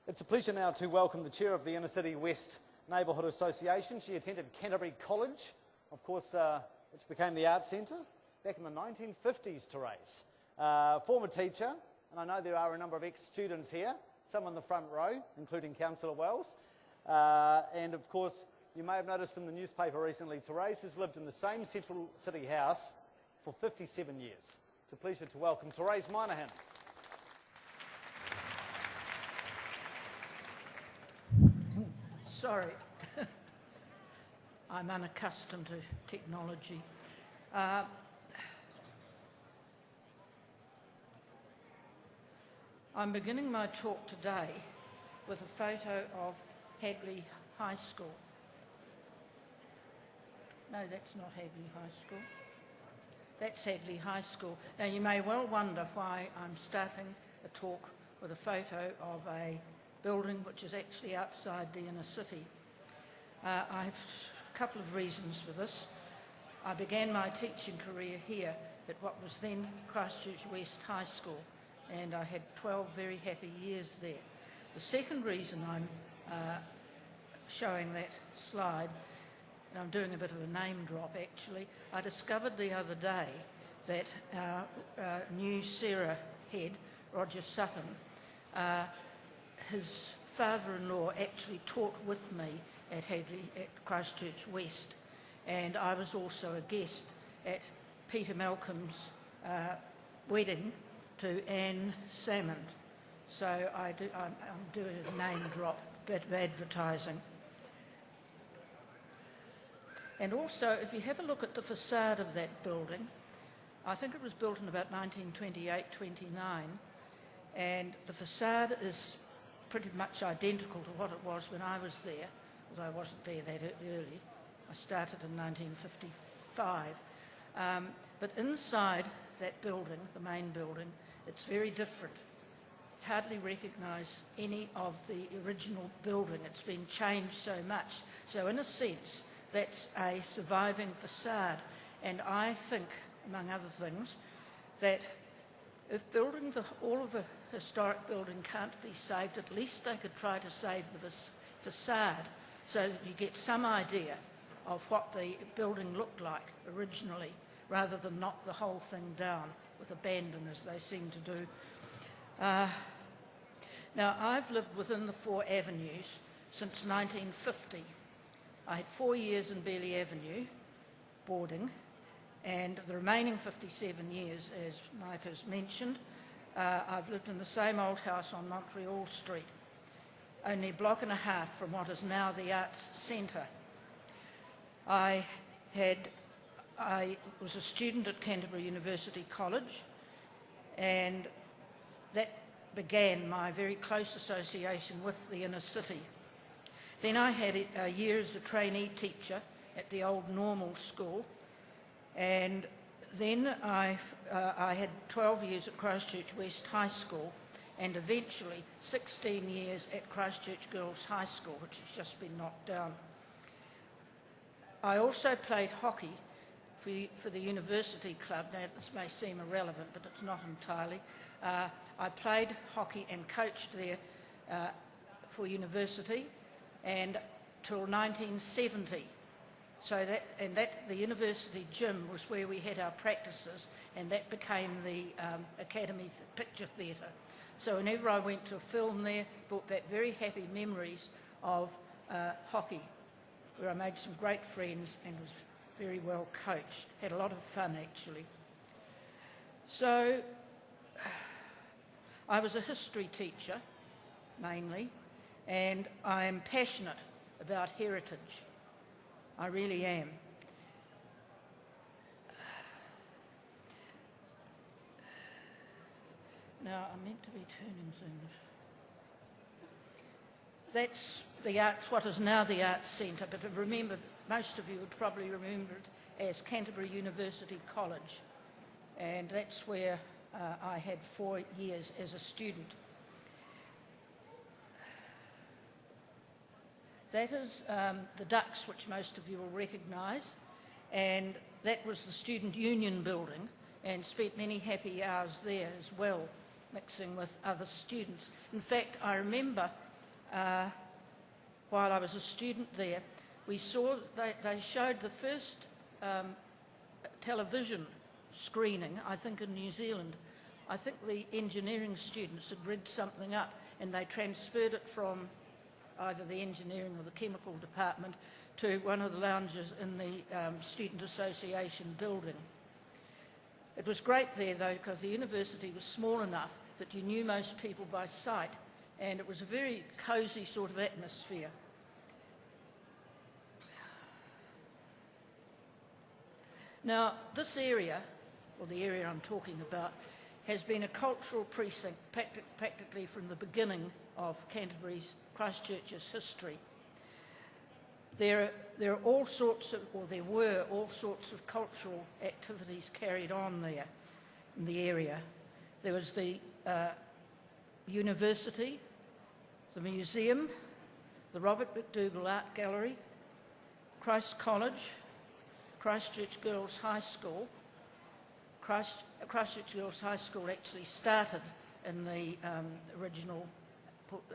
It's a pleasure now to welcome the chair of the Inner City West Neighbourhood Association. She attended Canterbury College, of course, which became the Arts Centre back in the 1950s, Therese. Former teacher, and I know there are a number of ex-students here, some on the front row, including Councillor Wells. And of course, you may have noticed in the newspaper recently, Therese has lived in the same Central City house for 57 years. It's a pleasure to welcome Therese Minehan. Sorry, I'm unaccustomed to technology. I'm beginning my talk today with a photo of Hagley High School. No, that's not Hagley High School. That's Hagley High School. Now, you may well wonder why I'm starting a talk with a photo of a building which is actually outside the inner city. I have a couple of reasons for this. I began my teaching career here at what was then Christchurch West High School, and I had 12 very happy years there. The second reason I'm showing that slide, and I'm doing a bit of a name drop actually, I discovered the other day that our new Sarah head, Roger Sutton, his father-in-law actually taught with me at Christchurch West, and I was also a guest at Peter Malcolm's wedding to Anne Salmond. So I'm doing a name drop, bit of advertising. And also, if you have a look at the facade of that building, I think it was built in about 1928-29, and the facade is pretty much identical to what it was when I was there, although I wasn't there that early. I started in 1955. But inside that building, the main building, it's very different. You hardly recognise any of the original building. It's been changed so much. So in a sense, that's a surviving facade. And I think, among other things, that if building all of a historic building can't be saved, at least they could try to save the facade so that you get some idea of what the building looked like originally, rather than knock the whole thing down with abandon as they seem to do. Now, I've lived within the 4 avenues since 1950. I had 4 years in Bailey Avenue, boarding, and the remaining 57 years, as Mike has mentioned, I've lived in the same old house on Montreal Street, only a block and a half from what is now the Arts Centre. I was a student at Canterbury University College, and that began my very close association with the inner city. Then I had a year as a trainee teacher at the old normal school, and then I had 12 years at Christchurch West High School, and eventually 16 years at Christchurch Girls High School, which has just been knocked down. I also played hockey for the university club. Now, this may seem irrelevant, but it's not entirely. I played hockey and coached there for university, and till 1970. So the university gym was where we had our practices, and that became the Academy Picture Theatre. So whenever I went to a film there, brought back very happy memories of hockey, where I made some great friends and was very well coached. Had a lot of fun, actually. So I was a history teacher, mainly, and I am passionate about heritage. I really am. Now, I'm meant to be turning things. That's the Arts, what is now the Arts Centre, but remember, most of you would probably remember it as Canterbury University College, and that's where I had 4 years as a student. That is the Ducks, which most of you will recognise, and that was the Student Union building, and spent many happy hours there as well, mixing with other students. In fact, I remember while I was a student there, we saw they showed the first television screening, I think, in New Zealand. I think the engineering students had rigged something up and they transferred it from either the engineering or the chemical department to one of the lounges in the Student Association building. It was great there, though, because the university was small enough that you knew most people by sight, and it was a very cosy sort of atmosphere. Now, this area, or the area I'm talking about, has been a cultural precinct practically from the beginning of Canterbury's Christchurch's history. There are all sorts of, or there were all sorts of cultural activities carried on there in the area. There was the university, the museum, the Robert McDougall Art Gallery, Christ College, Christchurch Girls High School. Christchurch Girls High School actually started in the original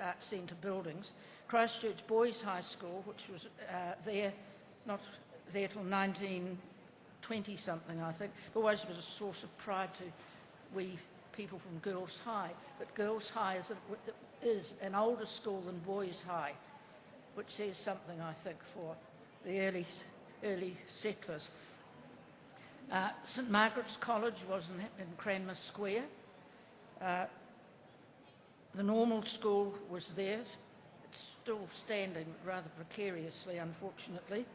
Art Centre buildings. Christchurch Boys High School, which was not there till 1920-something, I think, but always was a source of pride to we people from Girls High, that Girls High is an older school than Boys High, which says something, I think, for the early settlers. St Margaret's College was in Cranmer Square. The normal school was there. It's still standing rather precariously, unfortunately.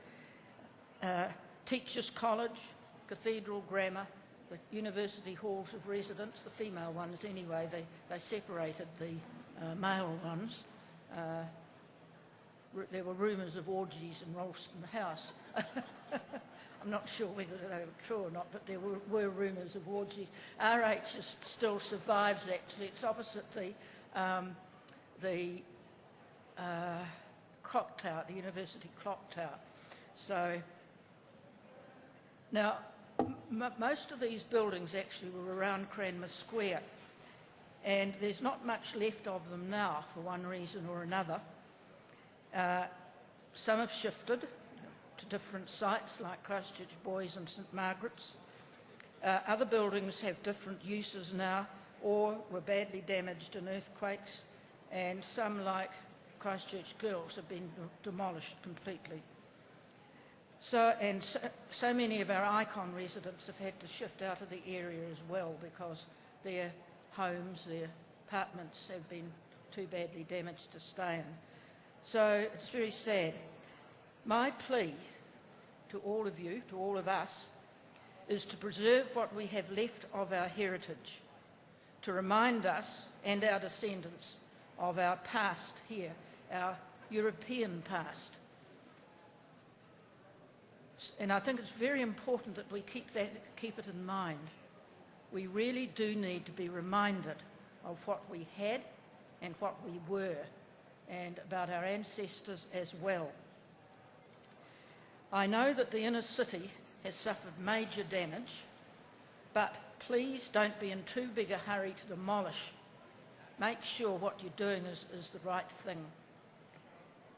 Teachers' College, Cathedral Grammar, the University Halls of Residence, the female ones anyway, they separated the male ones. There were rumours of orgies in Ralston House. I'm not sure whether they were true or not, but there were rumours of orgies. RH still survives, actually. It's opposite the clock tower, the University Clock Tower. So, now, most of these buildings actually were around Cranmer Square, and there's not much left of them now for one reason or another. Some have shifted to different sites like Christchurch Boys and St Margaret's. Other buildings have different uses now or were badly damaged in earthquakes, and some, like Christchurch Girls, have been demolished completely. So many of our icon residents have had to shift out of the area as well because their homes, their apartments have been too badly damaged to stay in. So it's very sad. My plea to all of you, to all of us, is to preserve what we have left of our heritage, to remind us and our descendants of our past here, our European past. And I think it's very important that we keep it in mind. We really do need to be reminded of what we had and what we were, and about our ancestors as well. I know that the inner city has suffered major damage, but please don't be in too big a hurry to demolish. Make sure what you're doing is the right thing,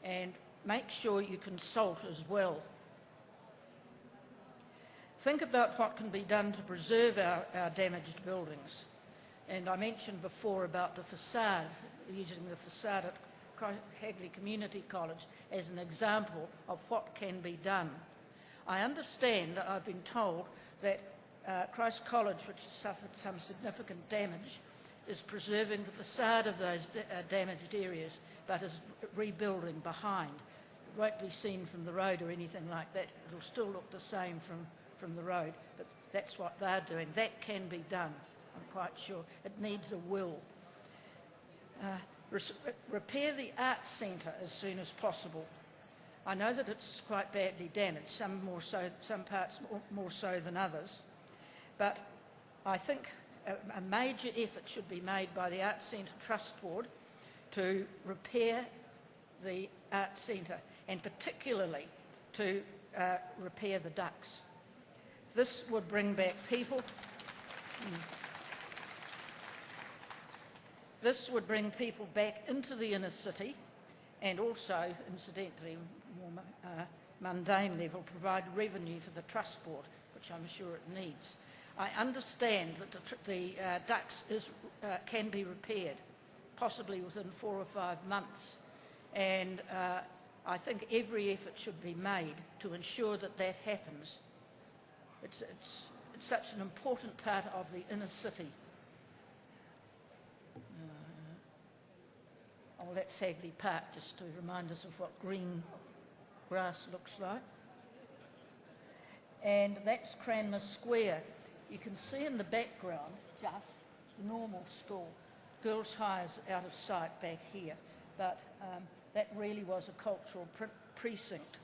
and make sure you consult as well. Think about what can be done to preserve our damaged buildings. And I mentioned before about the facade, using the facade at Hagley Community College as an example of what can be done. I understand, I've been told, that Christ College, which has suffered some significant damage, is preserving the facade of those damaged areas, but is rebuilding behind. It won't be seen from the road or anything like that. It'll still look the same from the road, but that's what they're doing. That can be done, I'm quite sure. It needs a will. Repair the Arts Centre as soon as possible. I know that it's quite badly damaged, some parts more so than others, but I think a major effort should be made by the Arts Centre Trust Board to repair the Arts Centre, and particularly to repair the ducts. This would bring back people. This would bring people back into the inner city and also, incidentally, more mundane level, provide revenue for the Trust Board, which I'm sure it needs. I understand that the ducts can be repaired, possibly within 4 or 5 months, and I think every effort should be made to ensure that that happens. It's such an important part of the inner city. Oh, that's Hagley Park, just to remind us of what green grass looks like. And that's Cranmer Square. You can see in the background just the normal school. Girls' High is out of sight back here, but that really was a cultural precinct.